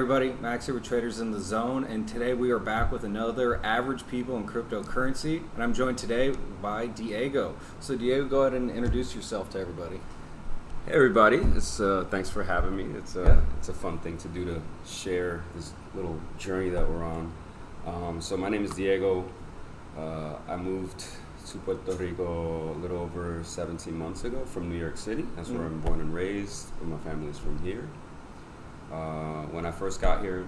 everybody, Max here with Traders in the Zone, and today we are back with another Average People in Cryptocurrency, and I'm joined today by Diego. So Diego, go ahead and introduce yourself to everybody. Hey everybody, thanks for having me. It's a fun thing to do, to share this little journey that we're on. So my name is Diego. I moved to Puerto Rico a little over 17 months ago from New York City. That's where I'm born and raised, but my family's from here. When I first got here,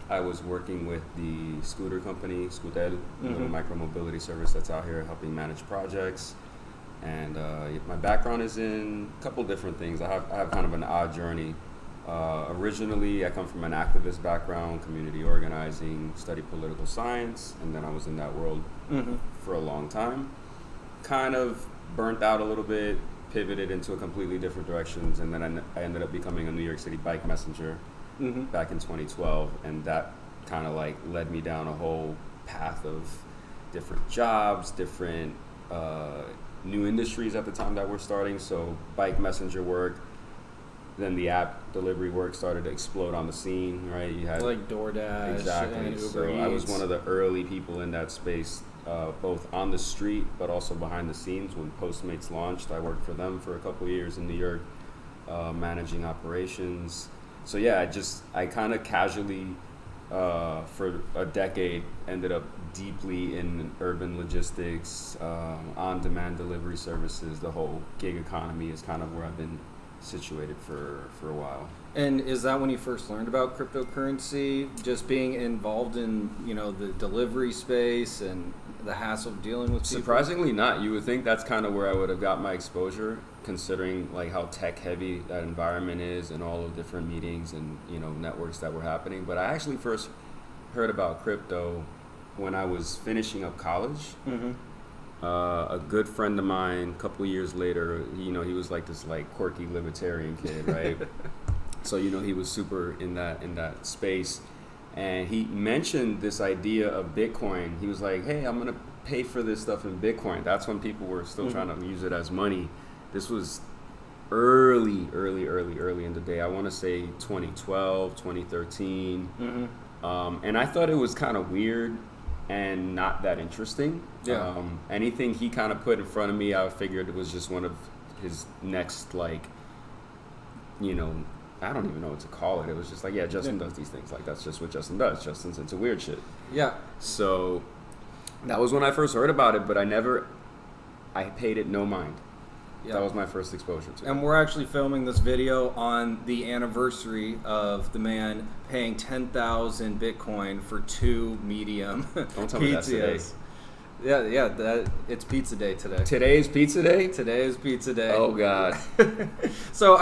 I was working with the scooter company, Scootel, a little micro-mobility service that's out here helping manage projects. And my background is in a couple different things. I have kind of an odd journey. Originally, I come from an activist background, community organizing, studied political science, and then I was in that world for a long time. Kind of burnt out a little bit, pivoted into a completely different directions, and then I ended up becoming a New York City bike messenger back in 2012, and that kind of like led me down a whole path of different jobs, different new industries at the time that were starting. So bike messenger work, then the app delivery work started to explode on the scene, right? You had like DoorDash, exactly. And Uber So Eats. I was one of the early people in that space, both on the street but also behind the scenes. When Postmates launched, I worked for them for a couple of years in New York, managing operations. So yeah, I kind of casually for a decade ended up deeply in urban logistics, on-demand delivery services. The whole gig economy is kind of where I've been situated for a while. And is that when you first learned about cryptocurrency, just being involved in, the delivery space and the hassle of dealing with people? Surprisingly not. You would think that's kind of where I would have got my exposure, considering like how tech heavy that environment is and all the different meetings and networks that were happening. But I actually first heard about crypto when I was finishing up college. A good friend of mine, a couple of years later, he was like this like quirky libertarian kid, right? So he was super in that space, and he mentioned this idea of Bitcoin. He was like, "Hey, I'm gonna pay for this stuff in Bitcoin." That's when people were still trying to use it as money. This was early in the day. I want to say 2012, 2013, and I thought it was kind of weird and not that interesting. Yeah. Anything he kind of put in front of me, I figured it was just one of his next, like, I don't even know what to call it. It was just like, yeah, Justin does these things. Like, that's just what Justin does. Justin's into weird shit. Yeah. So that was when I first heard about it, but I paid it no mind. Yeah. That was my first exposure to it. And we're actually filming this video on the anniversary of the man paying 10,000 Bitcoin for 2 medium Don't tell me that's today. Yeah, it's pizza day today. Today is pizza day? Today is pizza day. Oh, God. So,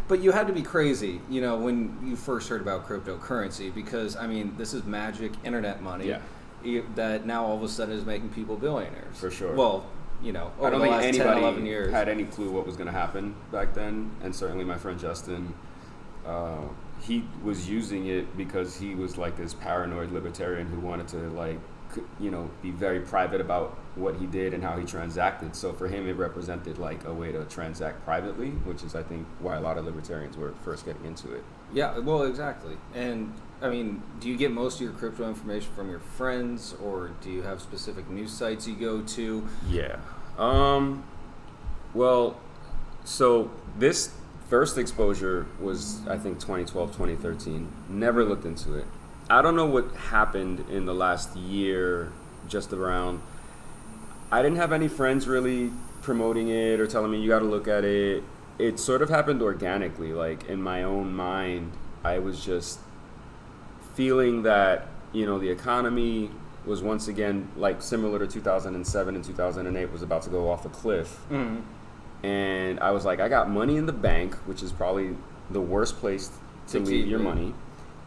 but you had to be crazy, when you first heard about cryptocurrency, because, this is magic internet money that now all of a sudden is making people billionaires. For sure. Well, I over don't the think last 10, anybody 11 years. had any clue what was going to happen back then, and certainly my friend Justin, he was using it because he was like this paranoid libertarian who wanted to be very private about what he did and how he transacted. So for him, it represented like a way to transact privately, which is, I think, why a lot of libertarians were first getting into it. Yeah, well, exactly. And do you get most of your crypto information from your friends, or do you have specific news sites you go to? Yeah. Well, so this first exposure was, I think, 2012, 2013. Never looked into it. I don't know what happened in the last year, just around. I didn't have any friends really promoting it or telling me you got to look at it. It sort of happened organically. Like in my own mind, I was just feeling that, the economy was once again, like similar to 2007 and 2008, was about to go off a cliff. And I was like, I got money in the bank, which is probably the worst place to leave your money.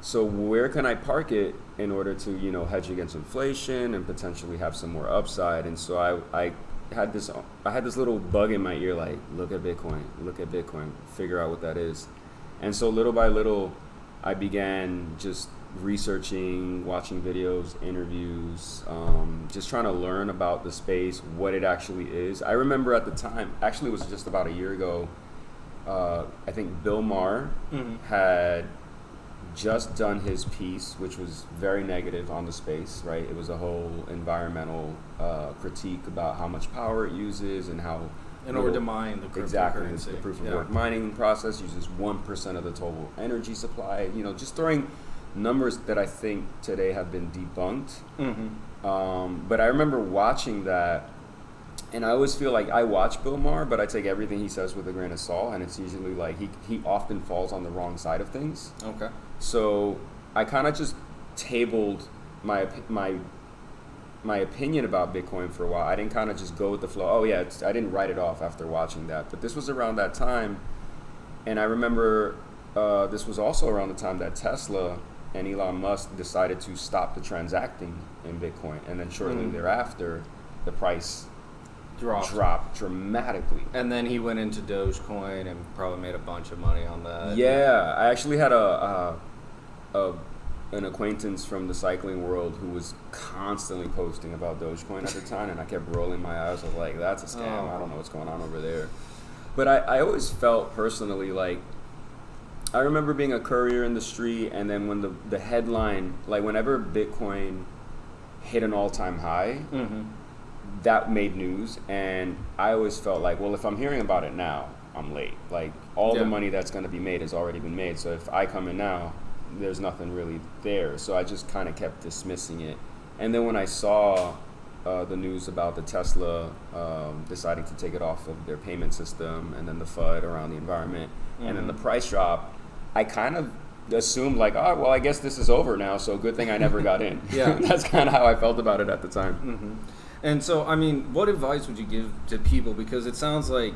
So where can I park it in order to, hedge against inflation and potentially have some more upside? And so I had this little bug in my ear, like, look at Bitcoin, figure out what that is. And so little by little, I began just researching, watching videos, interviews, just trying to learn about the space, what it actually is. I remember at the time, actually it was just about a year ago, I think Bill Maher had just done his piece, which was very negative on the space, right? It was a whole environmental critique about how much power it uses and how in order to mine the cryptocurrency. Exactly, the proof of work mining process uses 1% of the total energy supply. Just throwing numbers that I think today have been debunked. But I remember watching that, and I always feel like I watch Bill Maher, but I take everything he says with a grain of salt, and it's usually like he often falls on the wrong side of things. Okay. So I kind of just tabled my opinion about Bitcoin for a while. I didn't kind of just go with the flow. Oh yeah, I didn't write it off after watching that. But this was around that time, and I remember this was also around the time that Tesla and Elon Musk decided to stop the transacting in Bitcoin, and then shortly thereafter, the price dropped dramatically. And then he went into Dogecoin and probably made a bunch of money on that. Yeah, I actually had an acquaintance from the cycling world who was constantly posting about Dogecoin at the time, and I kept rolling my eyes. I was like, that's a scam. I don't know what's going on over there. But I always felt personally like, I remember being a courier in the street, and then when the headline, like whenever Bitcoin hit an all-time high, that made news, and I always felt like, well, if I'm hearing about it now, I'm late. Like, all the money that's going to be made has already been made, so if I come in now, there's nothing really there. So I just kind of kept dismissing it. And then when I saw the news about the Tesla deciding to take it off of their payment system, and then the FUD around the environment, and then the price drop, I kind of assumed like, oh, well, I guess this is over now, so good thing I never got in. That's kind of how I felt about it at the time. And so, I mean, what advice would you give to people? Because it sounds like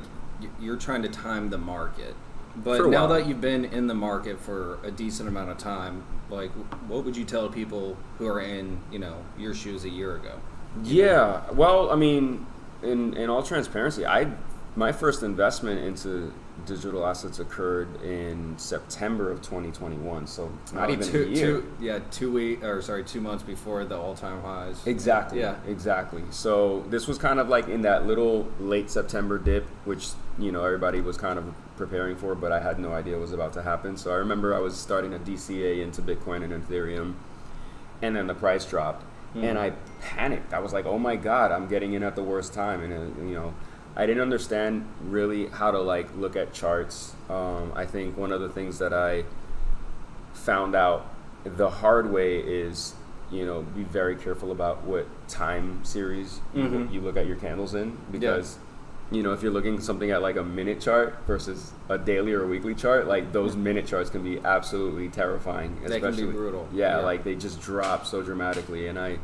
you're trying to time the market. But now that you've been in the market for a decent amount of time, like, what would you tell people who are in, your shoes a year ago? Yeah, well, I mean, in all transparency, my first investment into digital assets occurred in September of 2021, so not even a year. 2 months before the all-time highs. Exactly. Yeah, exactly. So this was kind of like in that little late September dip, which everybody was kind of preparing for, but I had no idea what was about to happen. So I remember I was starting a DCA into Bitcoin and Ethereum, and then the price dropped, and I panicked. I was like, oh my God, I'm getting in at the worst time, and I didn't understand really how to look at charts. I think one of the things that I found out the hard way is, be very careful about what time series you look at your candles in, because if you're looking something at like a minute chart versus a daily or a weekly chart, like those minute charts can be absolutely terrifying. They can be brutal. Yeah, like they just drop so dramatically, and I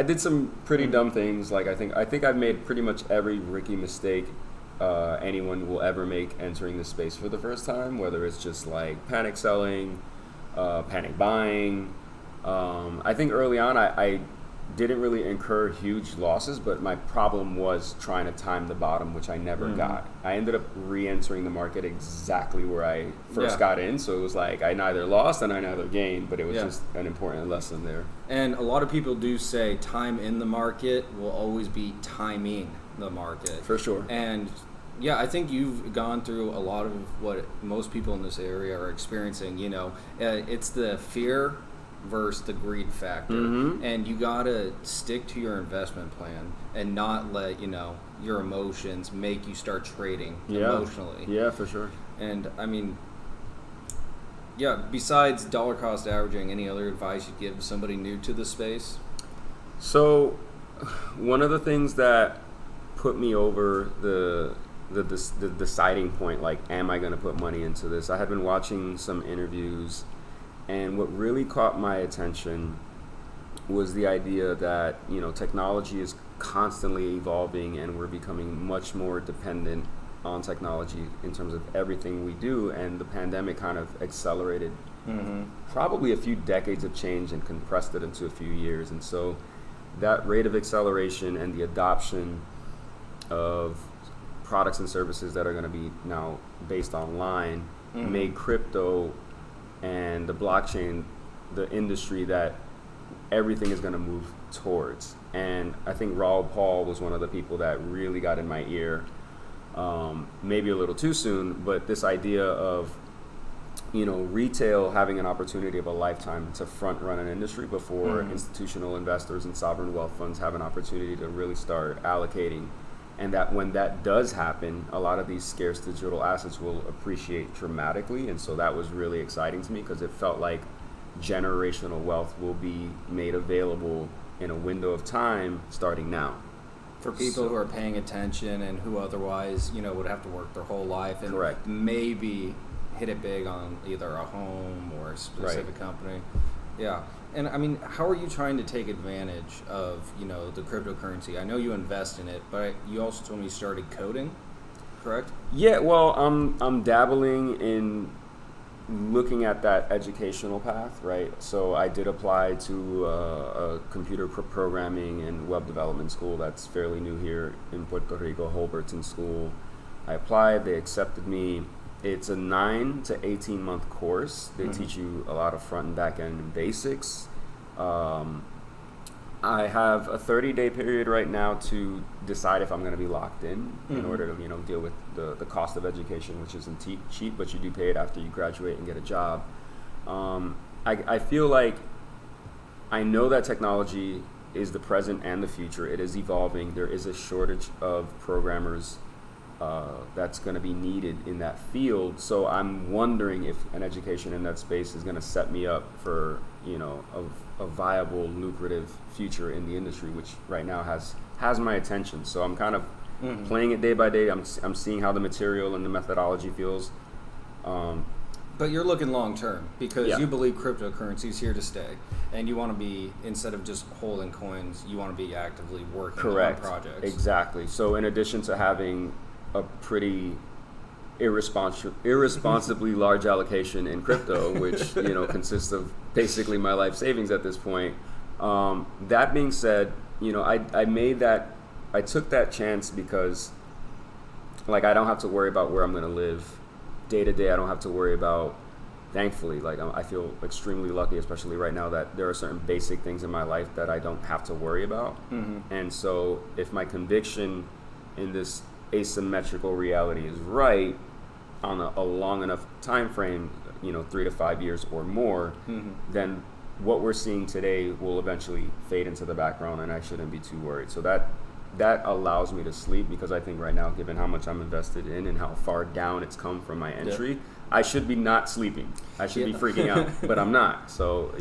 did some pretty dumb things. Like I think I've made pretty much every rookie mistake anyone will ever make entering this space for the first time, whether it's just like panic selling, panic buying. I think early on I didn't really incur huge losses, but my problem was trying to time the bottom, which I never got. I ended up re-entering the market exactly where I first got in, so it was like I neither lost and I neither gained, but it was just an important lesson there. And a lot of people do say time in the market will always be timing the market. For sure. And I think you've gone through a lot of what most people in this area are experiencing. It's the fear versus the greed factor, and you gotta stick to your investment plan and not let your emotions make you start trading emotionally. Yeah, for sure. And I mean, besides dollar cost averaging, any other advice you'd give somebody new to the space? So one of the things that put me over the deciding point, like, am I going to put money into this? I had been watching some interviews, and what really caught my attention was the idea that, technology is constantly evolving and we're becoming much more dependent on technology in terms of everything we do, and the pandemic kind of accelerated probably a few decades of change and compressed it into a few years. And so that rate of acceleration and the adoption of products and services that are going to be now based online made crypto and the blockchain the industry that everything is going to move towards. And I think Raoul Pal was one of the people that really got in my ear, maybe a little too soon, but this idea of retail having an opportunity of a lifetime to front run an industry before institutional investors and sovereign wealth funds have an opportunity to really start allocating. And that when that does happen, a lot of these scarce digital assets will appreciate dramatically. And so that was really exciting to me because it felt like generational wealth will be made available in a window of time starting now. For people who are paying attention and who otherwise, would have to work their whole life and correct. Maybe hit it big on either a home or a specific company. Yeah. And I mean, how are you trying to take advantage of, the cryptocurrency? I know you invest in it, but you also told me you started coding, correct? Yeah, well, I'm dabbling in looking at that educational path, right? So I did apply to a computer programming and web development school that's fairly new here in Puerto Rico, Holberton School. I applied, they accepted me. It's a 9 to 18 month course. They teach you a lot of front and back end basics. I have a 30-day period right now to decide if I'm going to be locked in order to deal with the cost of education, which isn't cheap, but you do pay it after you graduate and get a job. I feel like I know that technology is the present and the future. It is evolving. There is a shortage of programmers that's going to be needed in that field. So I'm wondering if an education in that space is going to set me up for, a viable, lucrative future in the industry, which right now has my attention. So I'm kind of playing it day by day. I'm seeing how the material and the methodology feels. But you're looking long term because you believe cryptocurrency is here to stay, and you want to be, instead of just holding coins, you want to be actively working on projects. Exactly. So in addition to having a pretty irresponsibly large allocation in crypto, which consists of basically my life savings at this point. That being said, I took that chance because, I don't have to worry about where I'm going to live day to day. I don't have to worry about. Thankfully, I feel extremely lucky, especially right now, that there are certain basic things in my life that I don't have to worry about. And so, if my conviction in this asymmetrical reality is right on a long enough time frame, 3 to 5 years or more, then what we're seeing today will eventually fade into the background, and I shouldn't be too worried. So that allows me to sleep, because I think right now, given how much I'm invested in and how far down it's come from my entry, I should be not sleeping. I should be freaking out, but I'm not. So,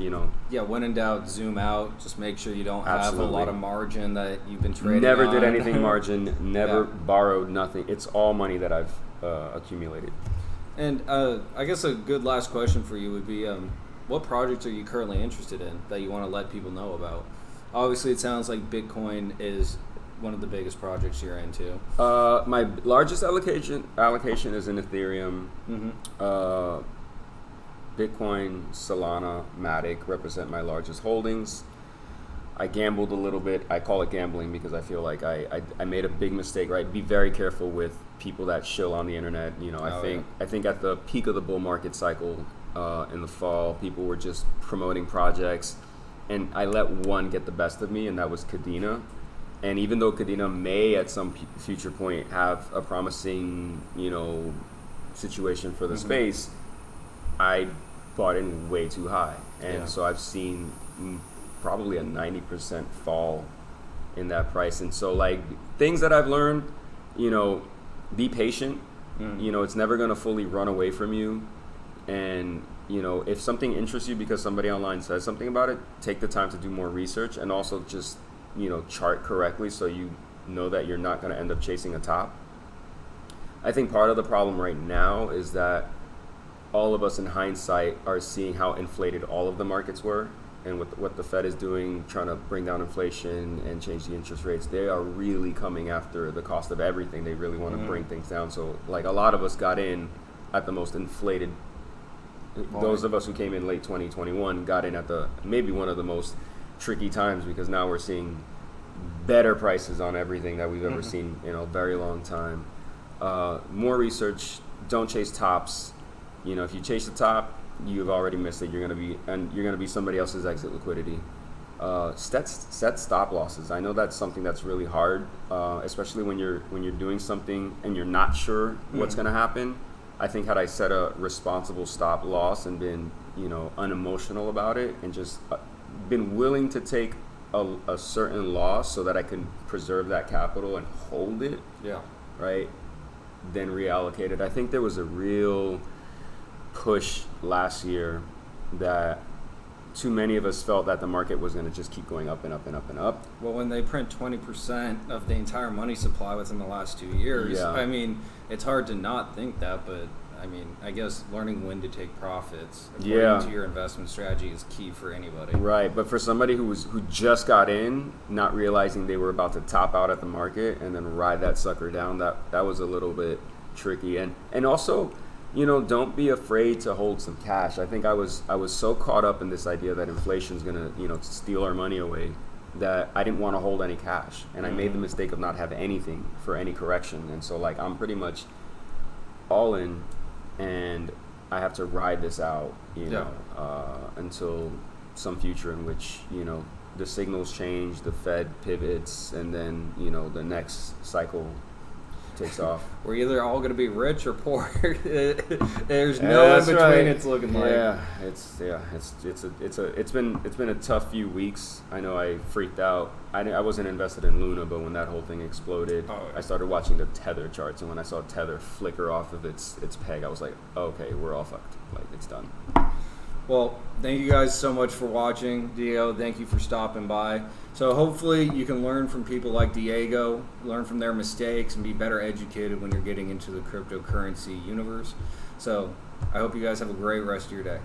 Yeah, when in doubt, zoom out. Just make sure you don't have a lot of margin that you've been trading Never on. did anything margin, never borrowed nothing. It's all money that I've accumulated. And I guess a good last question for you would be, what projects are you currently interested in that you want to let people know about? Obviously, it sounds like Bitcoin is one of the biggest projects you're into. My largest allocation is in Ethereum. Bitcoin, Solana, Matic represent my largest holdings. I gambled a little bit. I call it gambling because I feel like I made a big mistake, right? Be very careful with people that shill on the internet. I think at the peak of the bull market cycle in the fall, people were just promoting projects, and I let one get the best of me, and that was Kadena. And even though Kadena may at some future point have a promising, situation for the space, I bought in way too high. And so I've seen probably a 90% fall in that price. And so things that I've learned, be patient. It's never going to fully run away from you. And, if something interests you because somebody online says something about it, take the time to do more research, and also just chart correctly so you know that you're not going to end up chasing a top. I think part of the problem right now is that all of us in hindsight are seeing how inflated all of the markets were, and with what the Fed is doing, trying to bring down inflation and change the interest rates. They are really coming after the cost of everything. They really want to bring things down. So a lot of us got in at the most inflated. Those of us who came in late 2021 got in at maybe one of the most tricky times, because now we're seeing better prices on everything that we've ever seen in a very long time. More research. Don't chase tops. If you chase the top, you've already missed it. You're gonna be somebody else's exit liquidity. Set stop losses. I know that's something that's really hard, especially when you're doing something and you're not sure what's gonna happen. I think had I set a responsible stop loss and been, unemotional about it and just been willing to take a certain loss so that I can preserve that capital and hold it, Yeah. right, then reallocate it. I think there was a real push last year that too many of us felt that the market was going to just keep going up and up and up and up. Well, when they print 20% of the entire money supply within the last 2 years, Yeah. I mean, it's hard to not think that, but I mean, I guess learning when to take profits according to your investment strategy is key for anybody. Right, but for somebody who just got in, not realizing they were about to top out at the market and then ride that sucker down, that was a little bit tricky. And also, don't be afraid to hold some cash. I think I was so caught up in this idea that inflation's gonna, steal our money away, that I didn't want to hold any cash, and I made the mistake of not having anything for any correction. And so, like, I'm pretty much all in, and I have to ride this out, until some future in which, the signals change, the Fed pivots, and then, the next cycle takes off. We're either all going to be rich or poor. There's no in between. Right. It's looking like. It's been a tough few weeks. I know I freaked out. I wasn't invested in Luna, but when that whole thing exploded, I started watching the Tether charts, and when I saw Tether flicker off of its peg, I was like, okay, we're all fucked. Like, it's done. Well, thank you guys so much for watching. Diego, thank you for stopping by. So hopefully you can learn from people like Diego, learn from their mistakes, and be better educated when you're getting into the cryptocurrency universe. So I hope you guys have a great rest of your day.